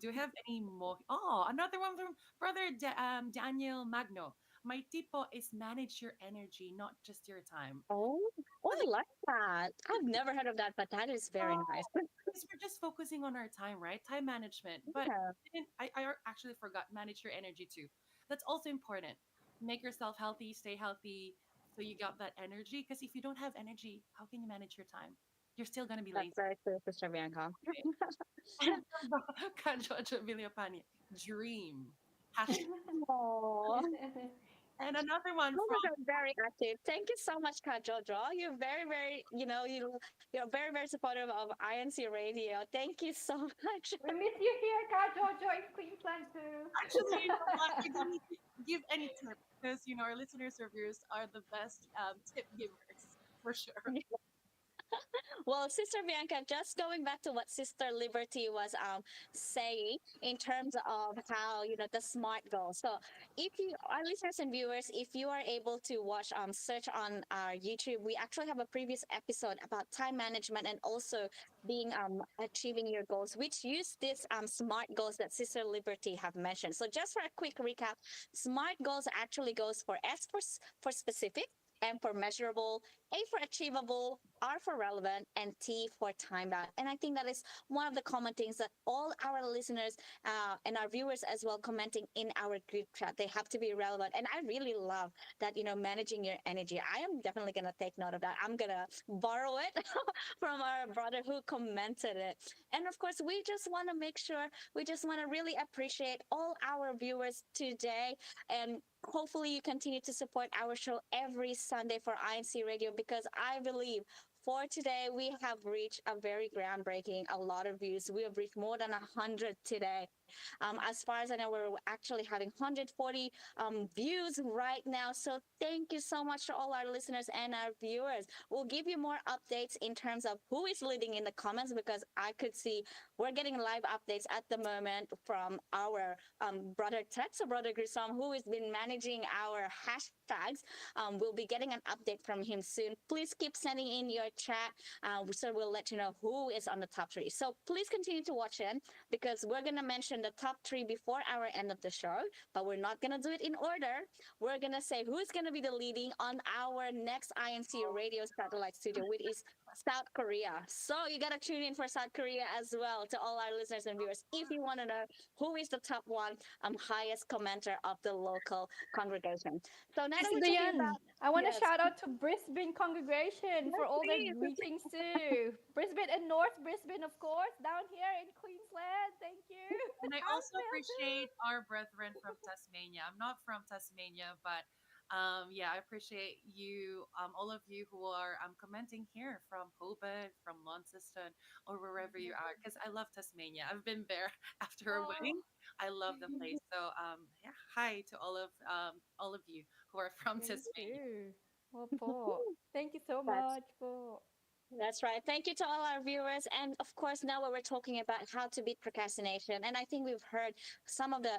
Speaker 3: Do you have any more? Oh, another one from brother Daniel Magno. My tipo is manage your energy, not just your time.
Speaker 1: Oh, oh, I like that. I've never heard of that, but that is very nice.
Speaker 3: Because we're just focusing on our time, right? Time management. But
Speaker 1: Yeah,
Speaker 3: I actually forgot manage your energy too. That's also important. Make yourself healthy, stay healthy, so you got that energy. Because if you don't have energy, how can you manage your time? You're still gonna be
Speaker 1: that's
Speaker 3: lazy.
Speaker 1: very true, Sister Bianca.
Speaker 3: Right? And from Jojo Villapani, dream. Hashtag.
Speaker 1: Oh,
Speaker 3: And another one
Speaker 1: oh
Speaker 3: from
Speaker 1: my God, very active. Thank you so much, Kak Jojo. You're very, very, you're very, very supportive of INC Radio. Thank you so much.
Speaker 2: We miss you here, Kak Jojo, in Queensland too.
Speaker 3: actually, you know what? You don't need to give any tip because our listeners or viewers are the best tip givers for sure.
Speaker 1: Well, Sister Bianca, just going back to what Sister Liberty was saying in terms of how the smart goals. So, if you, our listeners and viewers, if you are able to watch search on our YouTube, we actually have a previous episode about time management and also being achieving your goals, which use these smart goals that Sister Liberty have mentioned. So, just for a quick recap, smart goals actually goes for S for specific. M for measurable, A for achievable, R for relevant, and T for time bound. And I think that is one of the common things that all our listeners and our viewers as well commenting in our group chat. They have to be relevant. And I really love that, managing your energy. I am definitely going to take note of that. I'm going to borrow it from our brother who commented it. And of course, we just want to make sure, we just want to really appreciate all our viewers today. And hopefully you continue to support our show every Sunday for INC Radio, because I believe for today we have reached a very groundbreaking, a lot of views. We have reached more than 100 today. As far as I know, we're actually having 140 views right now. So thank you so much to all our listeners and our viewers. We'll give you more updates in terms of who is leading in the comments, because I could see we're getting live updates at the moment from our brother Ted, so brother Grissom, who has been managing our hashtags. We'll be getting an update from him soon. Please keep sending in your chat, so we'll let you know who is on the top three. So please continue to watch in, because we're going to mention the top three before our end of the show, but we're not going to do it in order. We're going to say who's going to be the leading on our next INC radio satellite studio, which is South Korea. So you got to tune in for South Korea as well, to all our listeners and viewers, if you want to know who is the top one highest commenter of the local congregation. So now
Speaker 2: Miss
Speaker 1: that we're talking
Speaker 2: Diane,
Speaker 1: about,
Speaker 2: I want to
Speaker 1: yes,
Speaker 2: shout out to Brisbane congregation
Speaker 1: yes,
Speaker 2: for all their
Speaker 1: please.
Speaker 2: greetings too. Brisbane and North Brisbane, of course, down here in Queensland. Thank you.
Speaker 3: And I also
Speaker 2: Townsville too.
Speaker 3: appreciate our brethren from Tasmania. I'm not from Tasmania, but yeah, I appreciate you, all of you who are commenting here from Hobart, from Launceston, or wherever you are, because I love Tasmania. I've been there after a
Speaker 2: Oh,
Speaker 3: wedding. I love the place. So yeah, hi to all of you who are from
Speaker 2: thank
Speaker 3: Tasmania.
Speaker 2: you. Opo. Thank you so
Speaker 1: That's
Speaker 2: much po.
Speaker 1: That's right. Thank you to all our viewers. And of course, now we're talking about how to beat procrastination. And I think we've heard some of the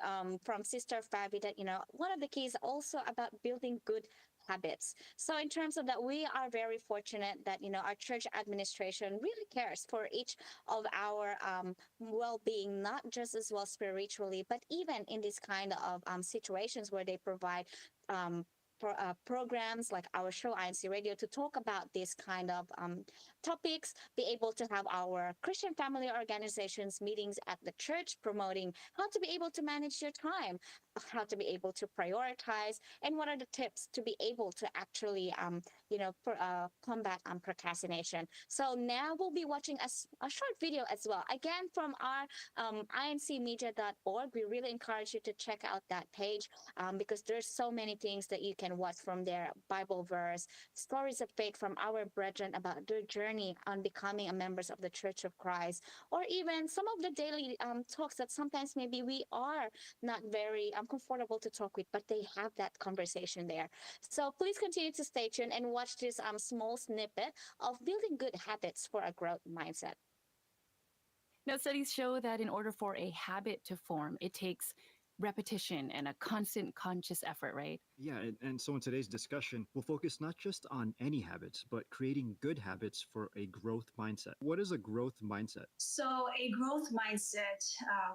Speaker 1: from Sister Fabi that, one of the keys also about building good habits. So in terms of that, we are very fortunate that, our church administration really cares for each of our well-being, not just as well spiritually, but even in this kind of situations where they provide programs like our show INC Radio to talk about this kind of topics, be able to have our Christian family organizations meetings at the church promoting how to be able to manage your time, how to be able to prioritize, and what are the tips to be able to actually, combat procrastination. So now we'll be watching a short video as well, again from our incmedia.org. We really encourage you to check out that page, because there's so many things that you can watch from there: Bible verse, stories of faith from our brethren about their journey on becoming a members of the Church of Christ, or even some of the daily talks that sometimes maybe we are not very comfortable to talk with, but they have that conversation there. So please continue to stay tuned and watch this small snippet of building good habits for a growth mindset.
Speaker 11: Now, studies show that in order for a habit to form, it takes repetition and a constant conscious effort, right?
Speaker 12: Yeah, and so in today's discussion, we'll focus not just on any habits, but creating good habits for a growth mindset. What is a growth mindset?
Speaker 13: So, a growth mindset,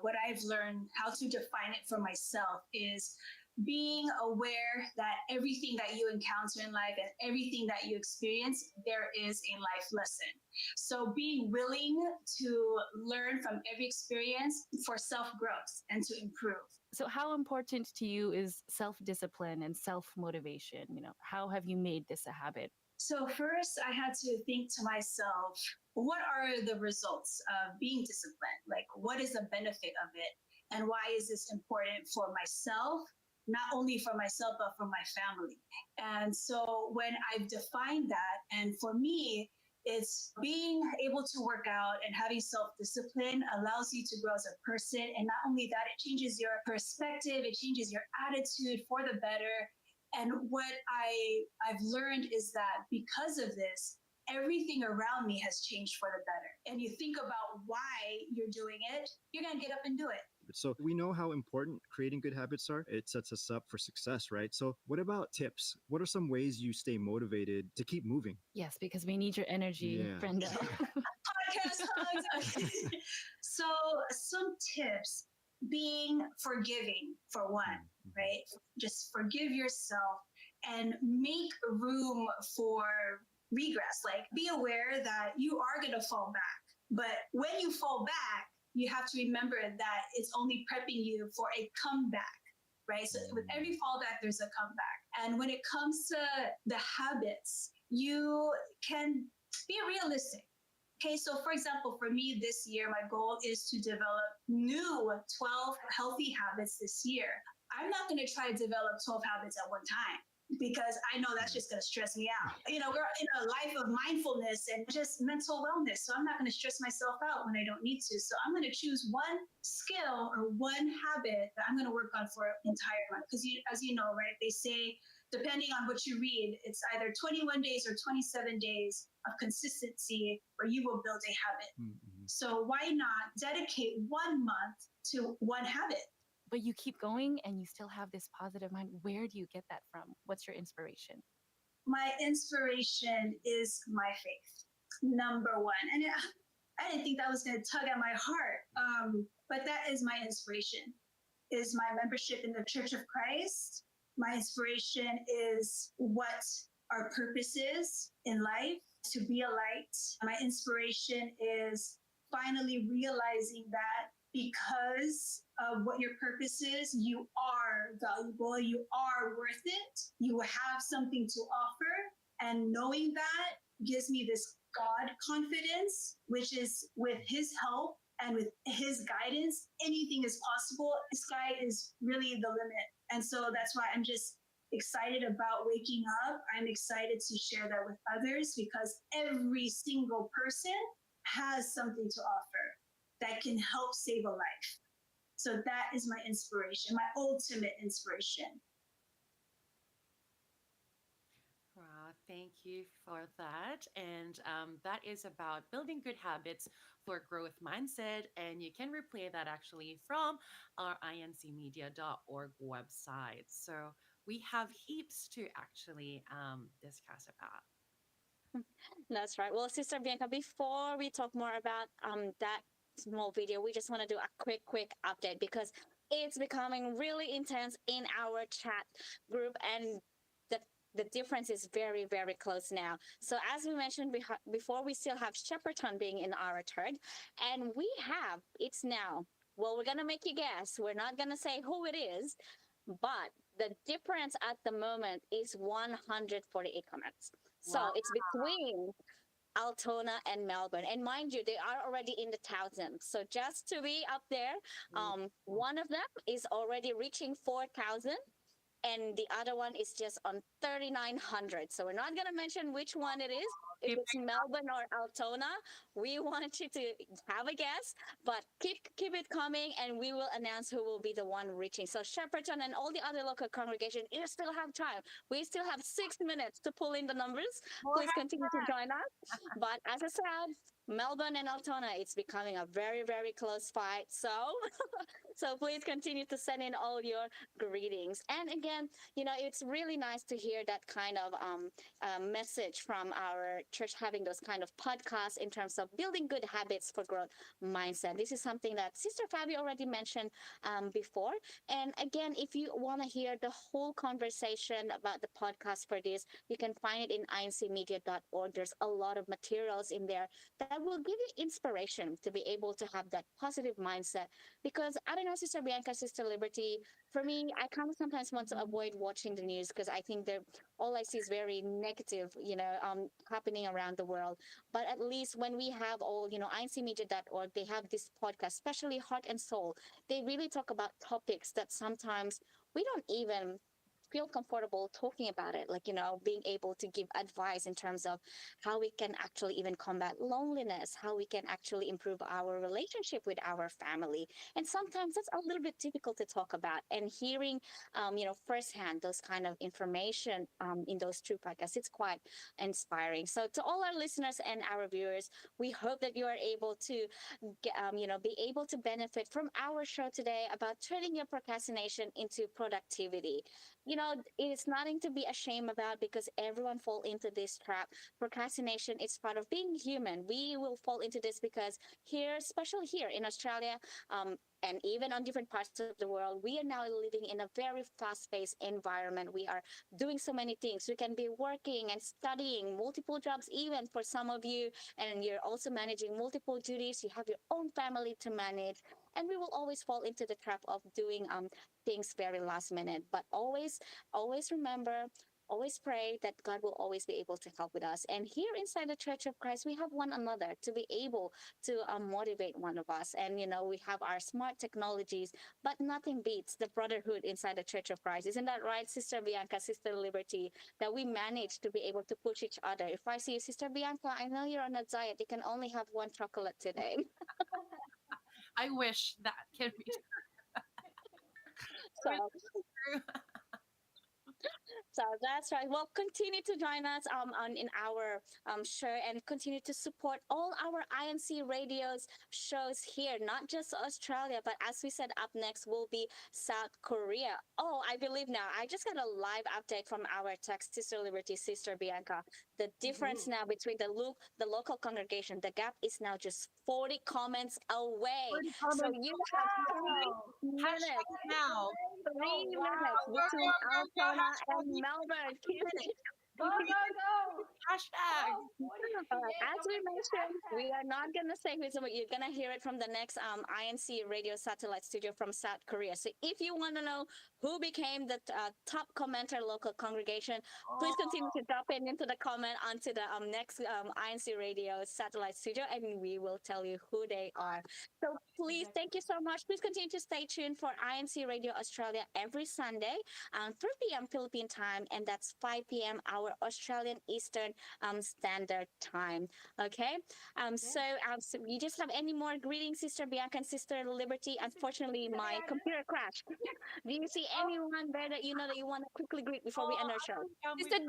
Speaker 13: what I've learned how to define it for myself is being aware that everything that you encounter in life and everything that you experience, there is a life lesson. So being willing to learn from every experience for self-growth and to improve.
Speaker 11: So, how important to you is self discipline and self motivation? How have you made this a habit?
Speaker 13: So first I had to think to myself, what are the results of being disciplined? Like, what is the benefit of it? And why is this important for myself? Not only for myself, but for my family. And so when I've defined that, and for me, it's being able to work out and having self-discipline allows you to grow as a person. And not only that, it changes your perspective, it changes your attitude for the better. And what I've learned is that because of this, everything around me has changed for the better. And you think about why you're doing it, you're going to get up and do it.
Speaker 12: So we know how important creating good habits are. It sets us up for success, right? So what about tips? What are some ways you stay motivated to keep moving?
Speaker 11: Yes, because we need your energy,
Speaker 12: Yeah.
Speaker 11: Brenda.
Speaker 13: Podcast hugs. So some tips: being forgiving for one, right? Just forgive yourself and make room for regress. Like, be aware that you are going to fall back. But when you fall back, you have to remember that it's only prepping you for a comeback, right? So with every fallback, there's a comeback. And when it comes to the habits, you can be realistic. Okay, so for example, for me this year, my goal is to develop new 12 healthy habits this year. I'm not going to try to develop 12 habits at one time because I know that's just going to stress me out. You know, we're in a life of mindfulness and just mental wellness. So I'm not going to stress myself out when I don't need to. So I'm going to choose one skill or one habit that I'm going to work on for an entire month. Because as you know, right, they say, depending on what you read, it's either 21 days or 27 days of consistency where you will build a habit. Mm-hmm. So why not dedicate 1 month to one habit?
Speaker 11: But you keep going and you still have this positive mind. Where do you get that from? What's your inspiration?
Speaker 13: My inspiration is my faith, number one. And I didn't think that was going to tug at my heart. But that is my inspiration, is my membership in the Church of Christ. My inspiration is what our purpose is in life, to be a light. My inspiration is finally realizing that because of what your purpose is, you are valuable, you are worth it, you have something to offer. And knowing that gives me this God confidence, which is with His help and with His guidance, anything is possible. The sky is really the limit. And so that's why I'm just excited about waking up. I'm excited to share that with others because every single person has something to offer that can help save a life. So that is my inspiration, my ultimate inspiration.
Speaker 3: Wow, thank you for that. And that is about building good habits for growth mindset. And you can replay that actually from our incmedia.org website. So we have heaps to actually discuss about.
Speaker 1: That's right. Well, Sister Bianca, before we talk more about that small video, we just want to do a quick update because it's becoming really intense in our chat group, and the the difference is very close now. So as we mentioned before, we still have Shepperton being in our third, and we have it's now. Well, we're gonna make you guess. We're not gonna say who it is, but the difference at the moment is 148 comments. So
Speaker 3: Wow.
Speaker 1: it's between Altona and Melbourne. And mind you, they are already in the thousands. So just to be up there, one of them is already reaching 4,000 and the other one is just on 3,900. So we're not going to mention which one it is. If it's Melbourne or Altona, we want you to have a guess, but keep it coming, and we will announce who will be the one reaching. So Shepperton and all the other local congregation, you still have time. We still have 6 minutes to pull in the numbers. Please continue to join us. But as I said, Melbourne and Altona, it's becoming a very close fight. So, so please continue to send in all your greetings. And again, it's really nice to hear that kind of message from our church, having those kind of podcasts in terms of building good habits for growth mindset. This is something that Sister Fabi already mentioned before. And again, if you want to hear the whole conversation about the podcast for this, you can find it in incmedia.org. There's a lot of materials in there that will give you inspiration to be able to have that positive mindset. Because I don't know, Sister Bianca, Sister Liberty, for me, I kind of sometimes want to avoid watching the news because I think all I see is very negative, happening around the world. But at least when we have all, incmedia.org, they have this podcast, especially Heart and Soul. They really talk about topics that sometimes we don't even feel comfortable talking about it, like being able to give advice in terms of how we can actually even combat loneliness, how we can actually improve our relationship with our family. And sometimes that's a little bit difficult to talk about, and hearing firsthand those kind of information in those true podcasts, it's quite inspiring. So to all our listeners and our viewers, we hope that you are able to be able to benefit from our show today about turning your procrastination into productivity. It's nothing to be ashamed about because everyone fall into this trap. Procrastination is part of being human. We will fall into this because here, especially here in Australia, and even on different parts of the world, we are now living in a very fast-paced environment. We are doing so many things. We can be working and studying multiple jobs, even for some of you, and you're also managing multiple duties. You have your own family to manage, and we will always fall into the trap of doing things very last minute. But always remember, always pray that God will always be able to help with us. And here inside the Church of Christ, we have one another to be able to motivate one of us. And, we have our smart technologies, but nothing beats the brotherhood inside the Church of Christ. Isn't that right, Sister Bianca, Sister Liberty, that we manage to be able to push each other? If I see you, Sister Bianca, I know you're on a diet. You can only have one chocolate today.
Speaker 3: I wish that can be
Speaker 1: So,
Speaker 3: true.
Speaker 1: So that's right. Well, continue to join us on in our show, and continue to support all our INC radios shows here, not just Australia, but as we said, up next will be South Korea. Oh, I believe now. I just got a live update from our text, Sister Liberty, Sister Bianca. The difference now between the local congregation, the gap is now just 40 comments away.
Speaker 3: 40
Speaker 1: So
Speaker 3: comments.
Speaker 1: you have
Speaker 2: Wow.
Speaker 1: 3 minutes.
Speaker 3: Hashtag now.
Speaker 1: 3 minutes
Speaker 2: Wow.
Speaker 3: Go, go,
Speaker 1: between
Speaker 3: go, go.
Speaker 1: Altona
Speaker 3: Hashtag
Speaker 1: and
Speaker 3: you
Speaker 1: Melbourne.
Speaker 3: 3 minutes.
Speaker 2: Go, go, go.
Speaker 3: Hashtag.
Speaker 2: Oh, 40. Yes,
Speaker 1: As we
Speaker 2: okay, the
Speaker 1: mentioned,
Speaker 2: hashtag.
Speaker 1: we are not going to say who's, but you're going to hear it from the next INC radio satellite studio from South Korea. So if you want to know who became the top commenter local congregation, please continue
Speaker 3: Oh,
Speaker 1: to drop in into the comment onto the next INC radio satellite studio, and we will tell you who they are. So please,
Speaker 2: Exactly.
Speaker 1: thank you so much. Please continue to stay tuned for INC Radio Australia every Sunday, 3 p.m. Philippine time, and that's 5 p.m. our Australian Eastern Standard Time. Okay.
Speaker 2: Yes.
Speaker 1: So you just have any more greetings, Sister Bianca and Sister Liberty? Unfortunately,
Speaker 2: Sister
Speaker 1: my
Speaker 2: Diana?
Speaker 1: computer crashed. Do you see
Speaker 2: Oh,
Speaker 1: anyone there that that you want to quickly greet before we end our
Speaker 3: I
Speaker 1: show?
Speaker 3: think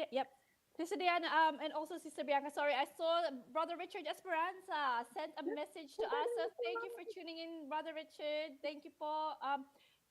Speaker 10: Yep. Sister Diana, and also Sister Bianca. Sorry, I saw Brother Richard Esperanza sent a message to us. So thank you for tuning in, Brother Richard. Thank you po.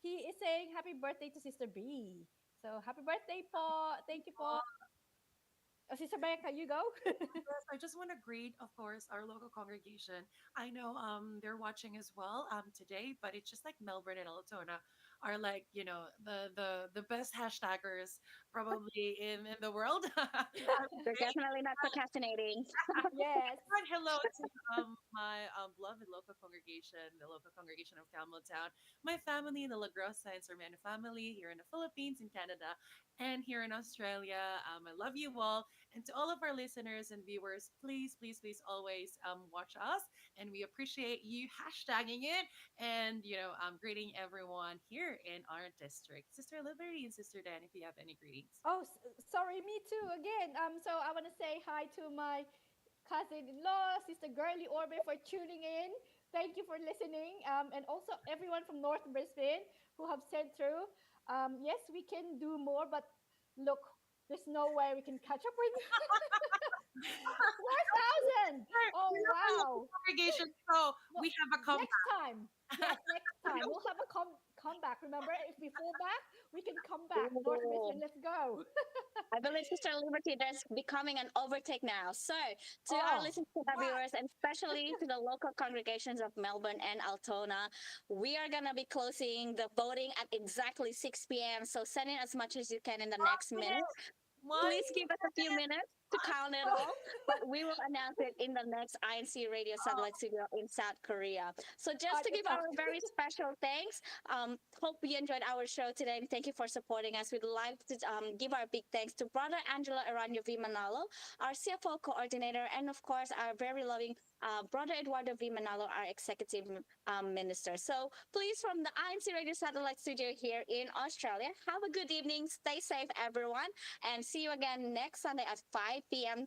Speaker 10: He is saying happy birthday to Sister B. So happy birthday po. Thank you po. Oh, Sister Bianca, you go.
Speaker 3: yes, I just want to greet, of course, our local congregation. I know they're watching as well today, but it's just like Melbourne and Altona are like, the best hashtaggers probably in the world.
Speaker 1: They're definitely not procrastinating.
Speaker 10: Yes.
Speaker 3: Right, hello to my beloved local congregation, the local congregation of Campbelltown, my family, the Lagrosa and Sermano family here in the Philippines, in Canada, and here in Australia. I love you all. And to all of our listeners and viewers, please, please, please always watch us. And we appreciate you hashtagging it and, greeting everyone here in our district. Sister Liberty and Sister Dan, if you have any greetings.
Speaker 10: Oh, sorry, me too. Again, so I want to say hi to my cousin-in-law, Sister Girly Orbe, for tuning in. Thank you for listening. And also everyone from North Brisbane who have sent through. Yes, we can do more, but look, there's no way we can catch up with 4,000. Oh,
Speaker 3: We love our local
Speaker 10: wow.
Speaker 3: congregation, so
Speaker 10: No,
Speaker 3: we have a comeback.
Speaker 10: next time. Yes, next time. We'll have a comeback. Remember, if we fall back, we can come back. North
Speaker 1: Ooh.
Speaker 10: Brisbane, let's go.
Speaker 1: I believe Sister Liberty, there's becoming an overtake now. So, to our
Speaker 10: Oh,
Speaker 1: listeners and
Speaker 10: what?
Speaker 1: viewers, and especially to the local congregations of Melbourne and Altona, we are going to be closing the voting at exactly 6 p.m. So, send in as much as you can in the
Speaker 3: One
Speaker 1: next minute.
Speaker 3: minute. One
Speaker 1: Please give us a few minutes to count it all, but we will announce it in the next INC Radio Satellite Studio in South Korea. So just to give our very special thanks, hope you enjoyed our show today, and thank you for supporting us. We'd like to give our big thanks to Brother Angela Aranyo V. Manalo, our CFO coordinator, and of course, our very loving Brother Eduardo V. Manalo, our executive minister. So please, from the INC Radio Satellite Studio here in Australia, have a good evening. Stay safe, everyone, and see you again next Sunday at 5 p.m.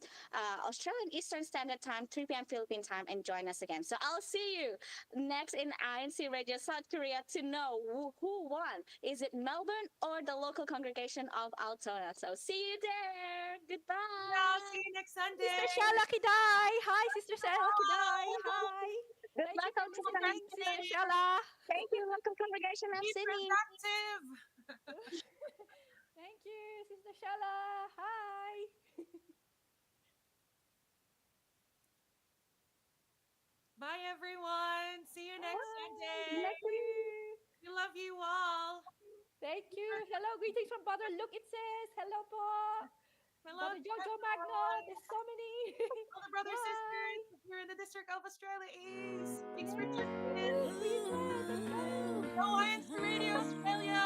Speaker 1: Australian Eastern Standard Time, 3 p.m. Philippine time, and join us again. So I'll see you next in INC Radio South Korea to know who won. Is it Melbourne or the local congregation of Altona? So see you there.
Speaker 3: Now,
Speaker 1: Goodbye.
Speaker 3: see you next Sunday.
Speaker 10: Sister Shala Kidai. Hi, Sister Shala Kidai. Hi.
Speaker 1: Good
Speaker 10: Thank you
Speaker 1: luck
Speaker 10: for
Speaker 1: on
Speaker 10: listening, Sister
Speaker 1: Sunday.
Speaker 10: Shala.
Speaker 1: Thank you, local congregation of
Speaker 3: Be
Speaker 1: Sydney.
Speaker 3: productive.
Speaker 10: Thank you, Sister Shala. Hi.
Speaker 3: Bye. Bye, everyone. See you next Sunday.
Speaker 2: Next week.
Speaker 3: We love you all.
Speaker 2: Thank you. Hello, greetings from Brother Luke. It says hello po.
Speaker 3: Hello
Speaker 2: Brother
Speaker 3: to
Speaker 2: Jojo Magno.
Speaker 3: everyone.
Speaker 2: There's so many.
Speaker 3: All the brothers,
Speaker 2: Bye.
Speaker 3: sisters here in the District of Australia East. Thanks for tuning in.
Speaker 2: Yay, Queensland. Let's go.
Speaker 3: Go INC Radio Australia.